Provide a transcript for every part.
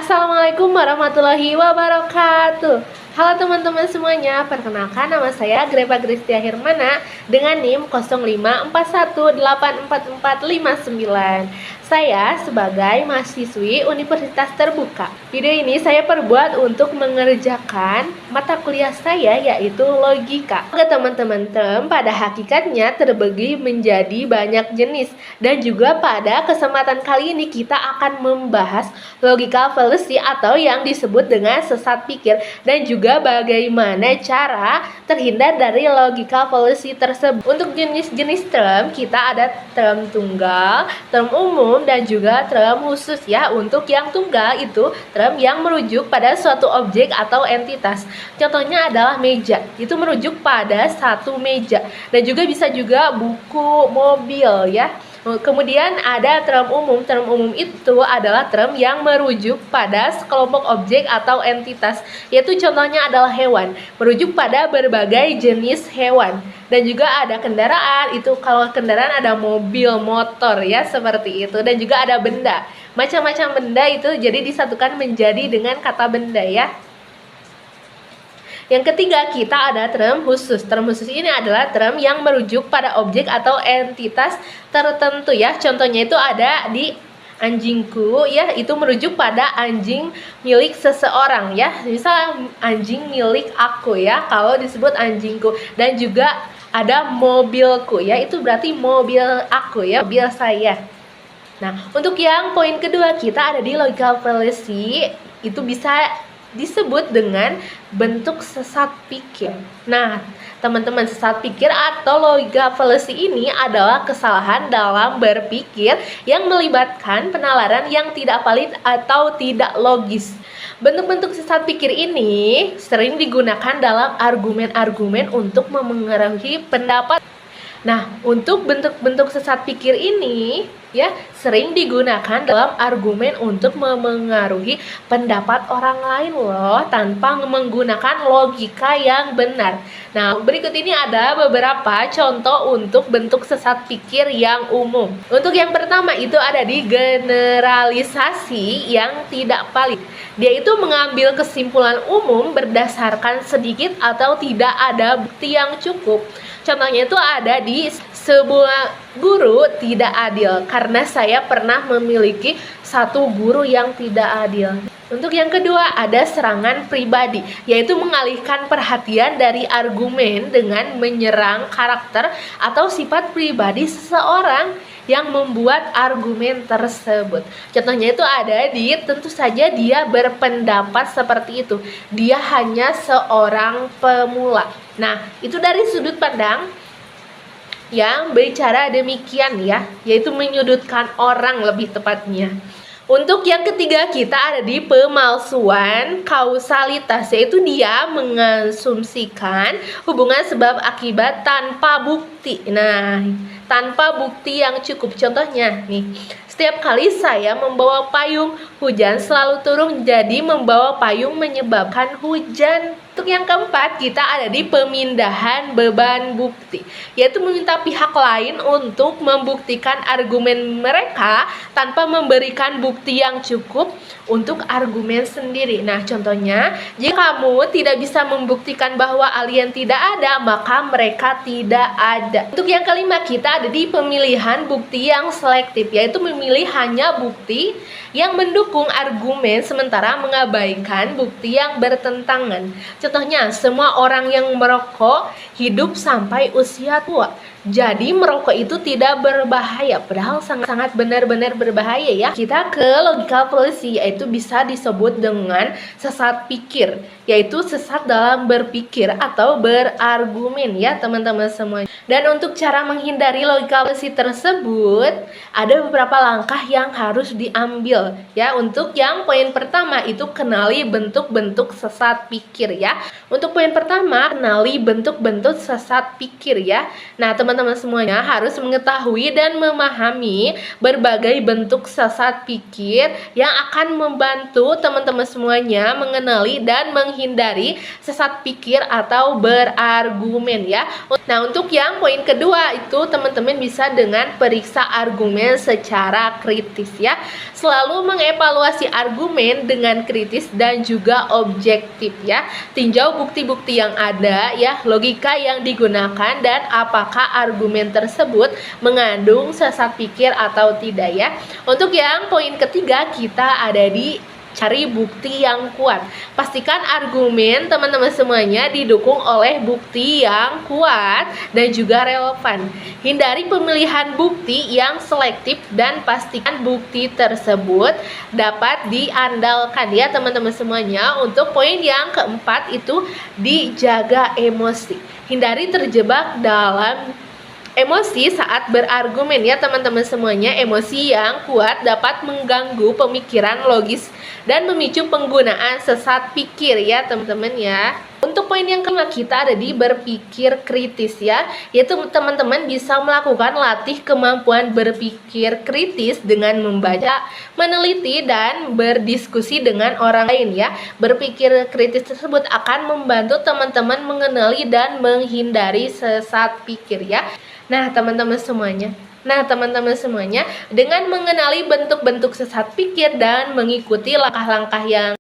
Assalamualaikum warahmatullahi wabarakatuh. Halo teman-teman semuanya, perkenalkan nama saya Greva Gristia Hermana dengan NIM 0541844459. Saya sebagai mahasiswi Universitas Terbuka. Video ini saya perbuat untuk mengerjakan mata kuliah saya yaitu logika. Oke teman-teman, pada hakikatnya terbagi menjadi banyak jenis dan juga pada kesempatan kali ini kita akan membahas logika fallacy atau yang disebut dengan sesat pikir dan juga bagaimana cara terhindar dari logika fallacy tersebut. Untuk jenis-jenis term kita ada term tunggal, term umum dan juga term khusus ya. Untuk yang tunggal itu term yang merujuk pada suatu objek atau entitas. Contohnya adalah meja, itu merujuk pada satu meja, dan juga bisa juga buku, mobil ya. Kemudian ada term umum. Term umum itu adalah term yang merujuk pada sekelompok objek atau entitas, yaitu contohnya adalah hewan, merujuk pada berbagai jenis hewan. Dan juga ada kendaraan, itu kalau kendaraan ada mobil, motor ya, seperti itu. Dan juga ada benda, macam-macam benda itu jadi disatukan menjadi dengan kata benda ya. Yang ketiga kita ada term khusus. Term khusus ini adalah term yang merujuk pada objek atau entitas tertentu ya. Contohnya itu ada di anjingku ya, itu merujuk pada anjing milik seseorang ya. Misal anjing milik aku ya, kalau disebut anjingku. Dan juga ada mobilku ya, itu berarti mobil aku ya, mobil saya. Nah, untuk yang poin kedua kita ada di logika fallacy, itu bisa disebut dengan bentuk sesat pikir. Nah, teman-teman, sesat pikir atau logika fallacy ini adalah kesalahan dalam berpikir yang melibatkan penalaran yang tidak valid atau tidak logis. Bentuk-bentuk sesat pikir ini sering digunakan dalam argumen-argumen untuk memengaruhi pendapat. Nah, untuk bentuk-bentuk sesat pikir ini ya sering digunakan dalam argumen untuk memengaruhi pendapat orang lain loh, tanpa menggunakan logika yang benar. Nah, berikut ini ada beberapa contoh untuk bentuk sesat pikir yang umum. Untuk yang pertama itu ada di generalisasi yang tidak valid. Dia itu mengambil kesimpulan umum berdasarkan sedikit atau tidak ada bukti yang cukup. Contohnya itu ada di sebuah guru tidak adil, karena saya pernah memiliki satu guru yang tidak adil. Untuk yang kedua ada serangan pribadi, yaitu mengalihkan perhatian dari argumen dengan menyerang karakter atau sifat pribadi seseorang yang membuat argumen tersebut. Contohnya itu ada di tentu saja dia berpendapat seperti itu, dia hanya seorang pemula. Nah, itu dari sudut pandang yang bicara demikian ya, yaitu menyudutkan orang lebih tepatnya. Untuk yang ketiga kita ada di pemalsuan kausalitas, yaitu dia mengasumsikan hubungan sebab akibat tanpa bukti. Nah, tanpa bukti yang cukup. Contohnya nih, setiap kali saya membawa payung, hujan selalu turun, jadi membawa payung menyebabkan hujan. Untuk yang keempat kita ada di pemindahan beban bukti, yaitu meminta pihak lain untuk membuktikan argumen mereka tanpa memberikan bukti yang cukup untuk argumen sendiri. Nah, contohnya, jika kamu tidak bisa membuktikan bahwa alien tidak ada, maka mereka tidak ada. Untuk yang kelima kita ada di pemilihan bukti yang selektif, yaitu memilih hanya bukti yang mendukung argumen sementara mengabaikan bukti yang bertentangan. Contohnya, semua orang yang merokok hidup sampai usia tua, jadi merokok itu tidak berbahaya, padahal sangat benar-benar berbahaya ya. Kita ke logika fallacy, yaitu bisa disebut dengan sesat pikir, yaitu sesat dalam berpikir atau berargumen ya teman-teman semua. Dan untuk cara menghindari logika fallacy tersebut ada beberapa langkah yang harus diambil ya. Untuk yang poin pertama itu kenali bentuk-bentuk sesat pikir ya. Untuk poin pertama, kenali bentuk-bentuk sesat pikir ya. Nah, teman teman-teman semuanya harus mengetahui dan memahami berbagai bentuk sesat pikir yang akan membantu teman-teman semuanya mengenali dan menghindari sesat pikir atau berargumen ya. Nah, untuk yang poin kedua itu teman-teman bisa dengan periksa argumen secara kritis ya. Selalu mengevaluasi argumen dengan kritis dan juga objektif ya. Tinjau bukti-bukti yang ada ya, logika yang digunakan, dan apakah argumen tersebut mengandung sesat pikir atau tidak ya. Untuk yang poin ketiga kita ada di cari bukti yang kuat. Pastikan argumen teman-teman semuanya didukung oleh bukti yang kuat dan juga relevan. Hindari pemilihan bukti yang selektif dan pastikan bukti tersebut dapat diandalkan ya teman-teman semuanya. Untuk poin yang keempat itu dijaga emosi. Hindari terjebak dalam emosi saat berargumen ya teman-teman semuanya. Emosi yang kuat dapat mengganggu pemikiran logis dan memicu penggunaan sesat pikir ya teman-teman ya. Untuk poin yang kelima kita ada di berpikir kritis ya, yaitu teman-teman bisa melakukan latih kemampuan berpikir kritis dengan membaca, meneliti, dan berdiskusi dengan orang lain ya. Berpikir kritis tersebut akan membantu teman-teman mengenali dan menghindari sesat pikir ya. Nah, teman-teman semuanya, dengan mengenali bentuk-bentuk sesat pikir dan mengikuti langkah-langkah yang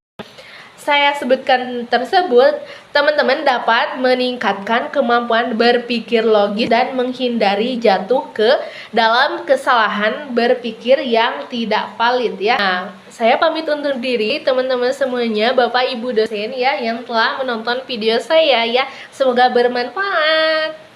saya sebutkan tersebut, teman-teman dapat meningkatkan kemampuan berpikir logis dan menghindari jatuh ke dalam kesalahan berpikir yang tidak valid ya. Nah, saya pamit undur diri teman-teman semuanya, Bapak Ibu dosen ya yang telah menonton video saya ya. Semoga bermanfaat.